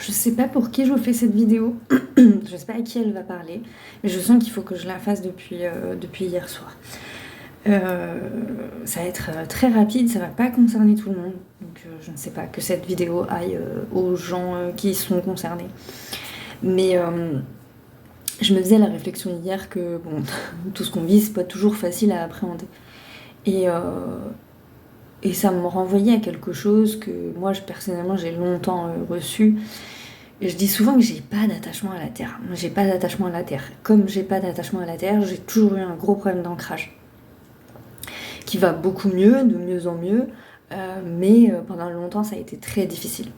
Je sais pas pour qui je vous fais cette vidéo, je sais pas à qui elle va parler, mais je sens qu'il faut que je la fasse depuis hier soir. Ça va être très rapide, ça va pas concerner tout le monde, donc je ne sais pas, que cette vidéo aille aux gens qui sont concernés. Mais je me faisais la réflexion hier que bon, tout ce qu'on vit, c'est pas toujours facile à appréhender. Et ça me renvoyait à quelque chose que moi, personnellement, j'ai longtemps reçu. Et je dis souvent que j'ai pas d'attachement à la terre. Moi, j'ai pas d'attachement à la terre. Comme j'ai pas d'attachement à la terre, j'ai toujours eu un gros problème d'ancrage. Qui va beaucoup mieux, de mieux en mieux. Mais pendant longtemps, ça a été très difficile.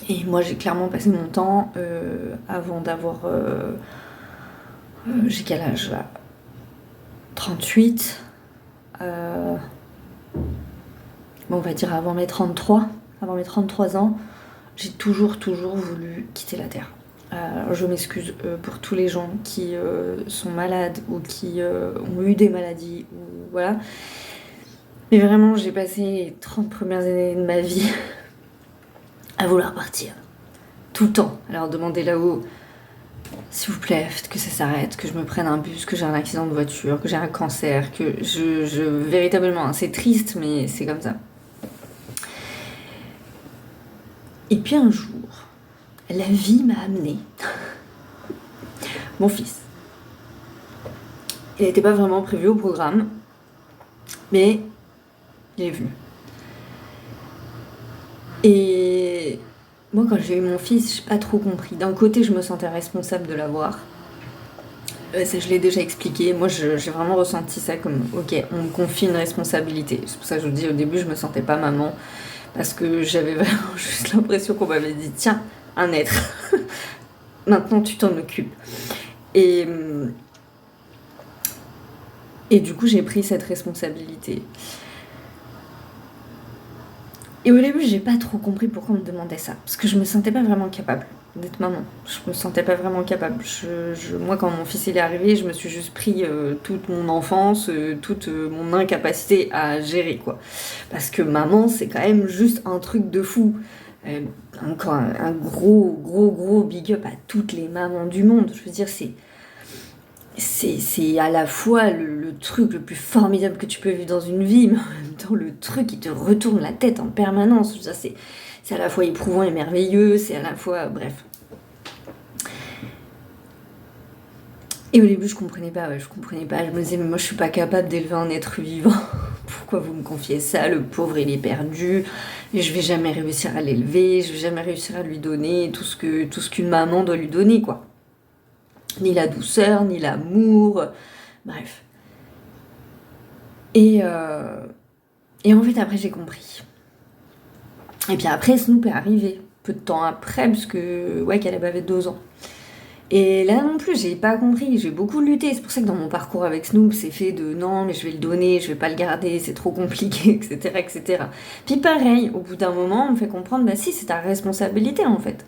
Et moi, j'ai clairement passé mon temps avant d'avoir... j'ai quel âge là 38. Bon, on va dire avant mes 33 ans, j'ai toujours voulu quitter la Terre. Je m'excuse pour tous les gens qui sont malades ou qui ont eu des maladies, ou voilà. Mais vraiment, j'ai passé les 30 premières années de ma vie à vouloir partir. Tout le temps. Alors demandez là-haut, s'il vous plaît, que ça s'arrête, que je me prenne un bus, que j'ai un accident de voiture, que j'ai un cancer, que véritablement, hein, c'est triste, mais c'est comme ça. Et puis un jour, la vie m'a amené mon fils. Il n'était pas vraiment prévu au programme, mais il est venu. Et moi, quand j'ai eu mon fils, j'ai pas trop compris. D'un côté, je me sentais responsable de l'avoir. Ça, je l'ai déjà expliqué. Moi, j'ai vraiment ressenti ça comme, ok, on me confie une responsabilité. C'est pour ça que je vous dis, au début, je me sentais pas maman. Parce que j'avais vraiment juste l'impression qu'on m'avait dit, tiens, un être, maintenant tu t'en occupes. Et du coup, j'ai pris cette responsabilité. Et au début, j'ai pas trop compris pourquoi on me demandait ça. Parce que je me sentais pas vraiment capable d'être maman. Je me sentais pas vraiment capable. Moi, quand mon fils il est arrivé, je me suis juste pris toute mon enfance, toute mon incapacité à gérer, quoi. Parce que maman, c'est quand même juste un truc de fou. Encore un gros big up à toutes les mamans du monde. Je veux dire, c'est à la fois le truc le plus formidable que tu peux vivre dans une vie, mais en même temps le truc qui te retourne la tête en permanence. Ça, c'est à la fois éprouvant et merveilleux, c'est à la fois... Bref. Et au début, je comprenais pas. Je me disais, mais moi, je suis pas capable d'élever un être vivant. Pourquoi vous me confiez ça? Le pauvre, il est perdu. Et je vais jamais réussir à l'élever. Je vais jamais réussir à lui donner tout ce qu'une maman doit lui donner, quoi. Ni la douceur, ni l'amour. Bref. Et en fait, après, j'ai compris. Et puis après, Snoop est arrivé. Peu de temps après, parce que, ouais, qu'elle avait 2 ans. Et là non plus, j'ai pas compris, j'ai beaucoup lutté. C'est pour ça que dans mon parcours avec Snoop, c'est fait de non, mais je vais le donner, je vais pas le garder, c'est trop compliqué, etc., etc. Puis pareil, au bout d'un moment, on me fait comprendre, bah si, c'est ta responsabilité en fait.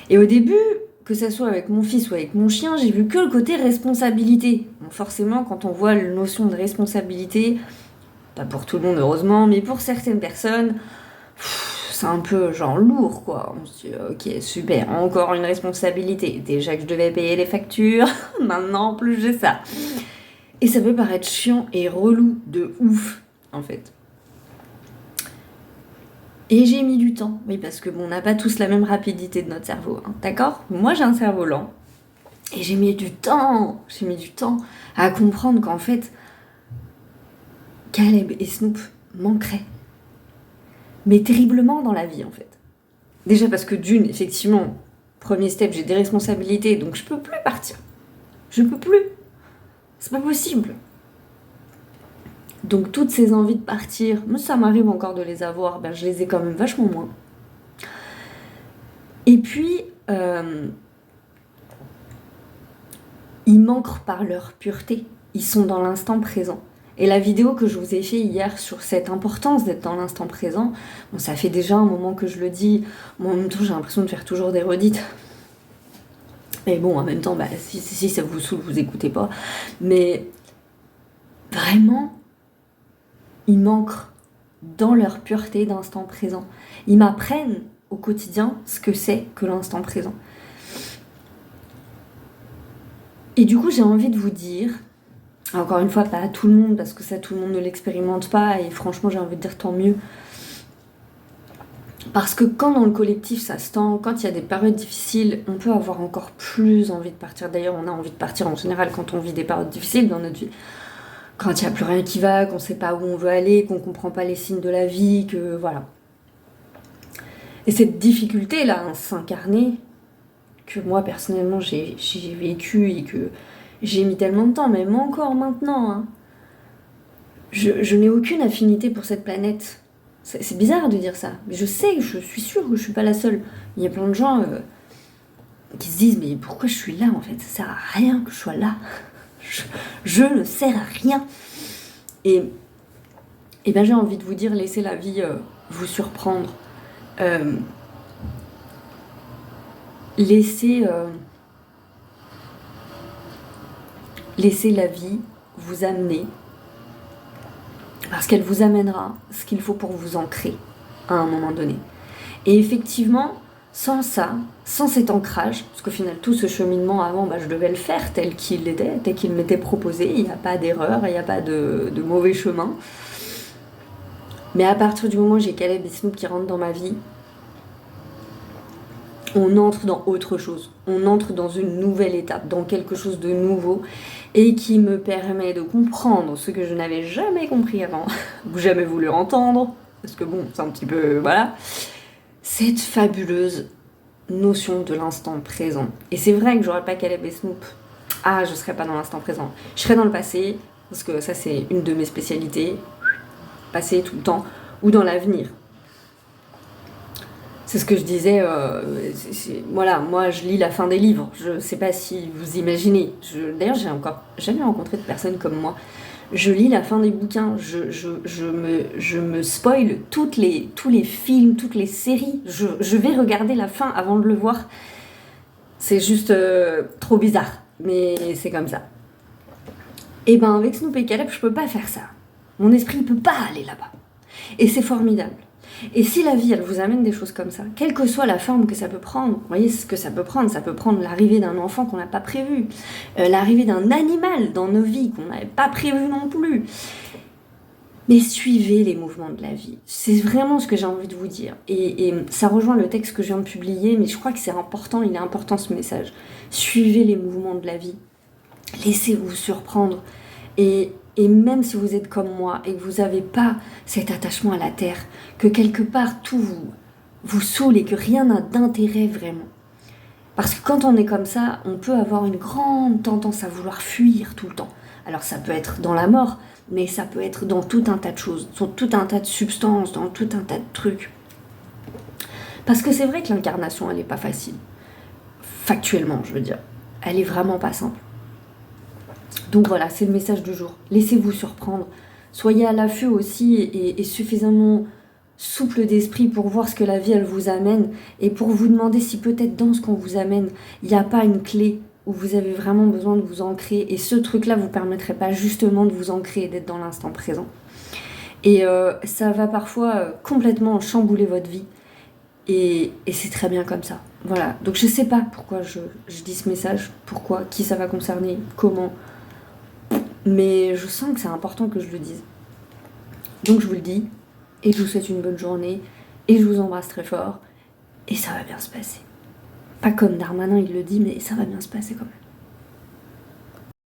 Et au début, que ça soit avec mon fils ou avec mon chien, j'ai vu que le côté responsabilité. Bon, forcément, quand on voit la notion de responsabilité, pas pour tout le monde heureusement, mais pour certaines personnes, c'est un peu genre lourd, quoi. On se dit, ok, super, encore une responsabilité. Déjà que je devais payer les factures, maintenant en plus j'ai ça. Et ça peut paraître chiant et relou de ouf, en fait. Et j'ai mis du temps, oui, parce que bon, on n'a pas tous la même rapidité de notre cerveau, hein, d'accord? Moi j'ai un cerveau lent. Et j'ai mis du temps à comprendre qu'en fait, Caleb et Snoop manqueraient. Mais terriblement dans la vie, en fait. Déjà parce que d'une, effectivement, premier step, j'ai des responsabilités, donc je peux plus partir. Je peux plus. C'est pas possible. Donc toutes ces envies de partir, moi ça m'arrive encore de les avoir, ben je les ai quand même vachement moins. Et puis, ils manquent par leur pureté. Ils sont dans l'instant présent. Et la vidéo que je vous ai fait hier sur cette importance d'être dans l'instant présent, bon, ça fait déjà un moment que je le dis, bon, en même temps j'ai l'impression de faire toujours des redites. Mais bon, en même temps, bah, si ça vous saoule, vous écoutez pas. Mais vraiment, ils manquent dans leur pureté d'instant présent. Ils m'apprennent au quotidien ce que c'est que l'instant présent. Et du coup, j'ai envie de vous dire, encore une fois, pas à tout le monde, parce que ça, tout le monde ne l'expérimente pas, et franchement, j'ai envie de dire tant mieux. Parce que quand dans le collectif ça se tend, quand il y a des périodes difficiles, on peut avoir encore plus envie de partir. D'ailleurs, on a envie de partir en général quand on vit des périodes difficiles dans notre vie. Quand il n'y a plus rien qui va, qu'on ne sait pas où on veut aller, qu'on ne comprend pas les signes de la vie, que voilà. Et cette difficulté-là, hein, s'incarner, que moi personnellement j'ai vécu et que j'ai mis tellement de temps, même encore maintenant, hein, je n'ai aucune affinité pour cette planète. C'est bizarre de dire ça, mais je sais, je suis sûre que je suis pas la seule. Il y a plein de gens qui se disent mais pourquoi je suis là en fait? Ça sert à rien que je sois là. Je ne sers à rien. Et ben j'ai envie de vous dire, laissez la vie vous surprendre. Laissez la vie vous amener. Parce qu'elle vous amènera ce qu'il faut pour vous ancrer à un moment donné. Et effectivement, sans ça, sans cet ancrage, parce qu'au final, tout ce cheminement avant, je devais le faire tel qu'il était, tel qu'il m'était proposé, il n'y a pas d'erreur, il n'y a pas de mauvais chemin. Mais à partir du moment où j'ai Caleb et Snoop qui rentrent dans ma vie, on entre dans autre chose, on entre dans une nouvelle étape, dans quelque chose de nouveau, et qui me permet de comprendre ce que je n'avais jamais compris avant, ou jamais voulu entendre, parce que bon, c'est un petit peu, voilà, cette fabuleuse notion de l'instant présent. Et c'est vrai que j'aurais pas Caleb et Snoop, je serais pas dans l'instant présent. Je serais dans le passé, parce que ça c'est une de mes spécialités, passé tout le temps, ou dans l'avenir. C'est ce que je disais, voilà, moi je lis la fin des livres, je sais pas si vous imaginez, d'ailleurs j'ai encore jamais rencontré de personnes comme moi, je lis la fin des bouquins, je me spoil tous les films, toutes les séries, je vais regarder la fin avant de le voir, c'est juste trop bizarre, mais c'est comme ça. Et ben avec Snoop et Caleb, je peux pas faire ça, mon esprit ne peut pas aller là-bas, et c'est formidable. Et si la vie, elle vous amène des choses comme ça, quelle que soit la forme que ça peut prendre, vous voyez ce que ça peut prendre l'arrivée d'un enfant qu'on n'a pas prévu, l'arrivée d'un animal dans nos vies qu'on n'avait pas prévu non plus. Mais suivez les mouvements de la vie. C'est vraiment ce que j'ai envie de vous dire. Et ça rejoint le texte que je viens de publier, mais je crois que c'est important, il est important ce message. Suivez les mouvements de la vie. Laissez-vous surprendre. Et même si vous êtes comme moi et que vous n'avez pas cet attachement à la terre, que quelque part tout vous saoule et que rien n'a d'intérêt vraiment. Parce que quand on est comme ça, on peut avoir une grande tendance à vouloir fuir tout le temps. Alors ça peut être dans la mort, mais ça peut être dans tout un tas de choses, dans tout un tas de substances, dans tout un tas de trucs. Parce que c'est vrai que l'incarnation, elle n'est pas facile. Factuellement, je veux dire. Elle est vraiment pas simple. Donc voilà, c'est le message du jour. Laissez-vous surprendre. Soyez à l'affût aussi et suffisamment souple d'esprit pour voir ce que la vie, elle vous amène et pour vous demander si peut-être dans ce qu'on vous amène, il n'y a pas une clé où vous avez vraiment besoin de vous ancrer et ce truc-là vous permettrait pas justement de vous ancrer et d'être dans l'instant présent. Et ça va parfois complètement chambouler votre vie et c'est très bien comme ça. Voilà, donc je sais pas pourquoi je dis ce message, pourquoi, qui ça va concerner, comment... Mais je sens que c'est important que je le dise. Donc je vous le dis, et je vous souhaite une bonne journée, et je vous embrasse très fort, et ça va bien se passer. Pas comme Darmanin il le dit, mais ça va bien se passer quand même.